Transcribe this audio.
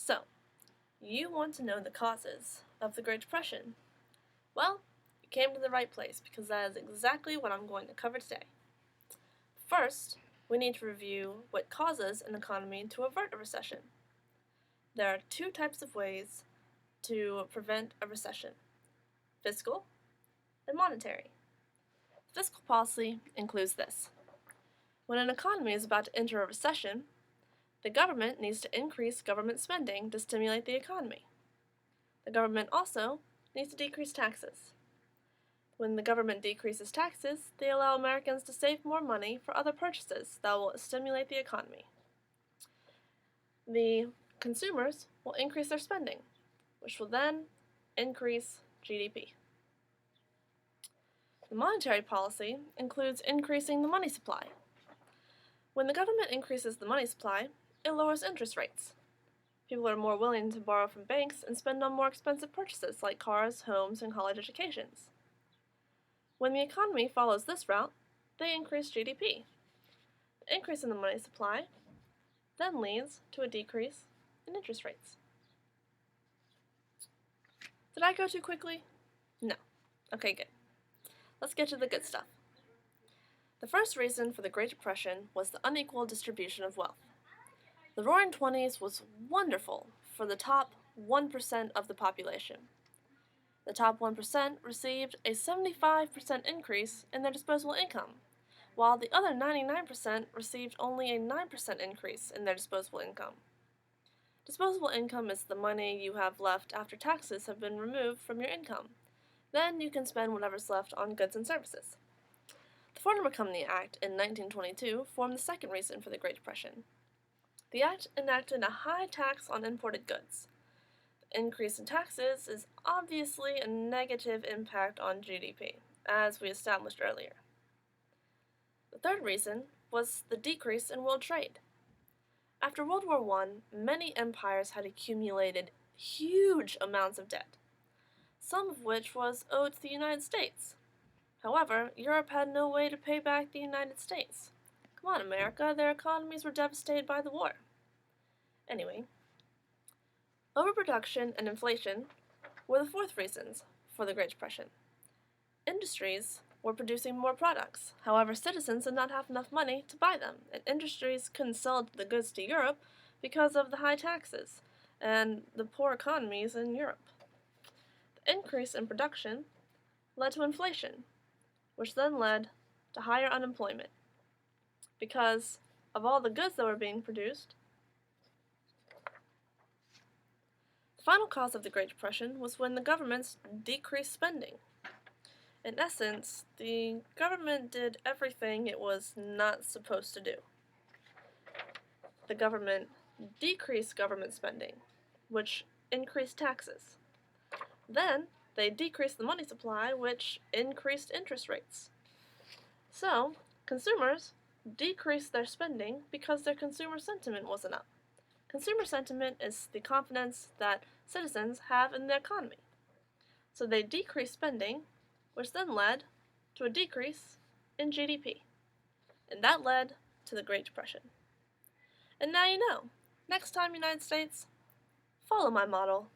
So, you want to know the causes of the Great Depression? Well, you came to the right place because that is exactly what I'm going to cover today. First, we need to review what causes an economy to avert a recession. There are two types of ways to prevent a recession: fiscal and monetary. Fiscal policy includes this. When an economy is about to enter a recession, the government needs to increase government spending to stimulate the economy. The government also needs to decrease taxes. When the government decreases taxes, they allow Americans to save more money for other purchases that will stimulate the economy. The consumers will increase their spending, which will then increase GDP. The monetary policy includes increasing the money supply. When the government increases the money supply, it lowers interest rates. People are more willing to borrow from banks and spend on more expensive purchases like cars, homes, and college educations. When the economy follows this route, they increase GDP. The increase in the money supply then leads to a decrease in interest rates. Did I go too quickly? No. Okay, good. Let's get to the good stuff. The first reason for the Great Depression was the unequal distribution of wealth. The Roaring Twenties was wonderful for the top 1% of the population. The top 1% received a 75% increase in their disposable income, while the other 99% received only a 9% increase in their disposable income. Disposable income is the money you have left after taxes have been removed from your income. Then you can spend whatever's left on goods and services. The Foreign Company Act in 1922 formed the second reason for the Great Depression. The act enacted a high tax on imported goods. The increase in taxes is obviously a negative impact on GDP, as we established earlier. The third reason was the decrease in world trade. After World War I, many empires had accumulated huge amounts of debt, some of which was owed to the United States. However, Europe had no way to pay back the United States. Come on, America, their economies were devastated by the war. Anyway, overproduction and inflation were the fourth reasons for the Great Depression. Industries were producing more products. However, citizens did not have enough money to buy them, and industries couldn't sell the goods to Europe because of the high taxes and the poor economies in Europe. The increase in production led to inflation, which then led to higher unemployment because of all the goods that were being produced. The final cause of the Great Depression was when the governments decreased spending. In essence, the government did everything it was not supposed to do. The government decreased government spending, which increased taxes. Then, they decreased the money supply, which increased interest rates. So, consumers decreased their spending because their consumer sentiment wasn't up. Consumer sentiment is the confidence that citizens have in the economy. So they decreased spending, which then led to a decrease in GDP. And that led to the Great Depression. And now you know. Next time, United States, follow my model.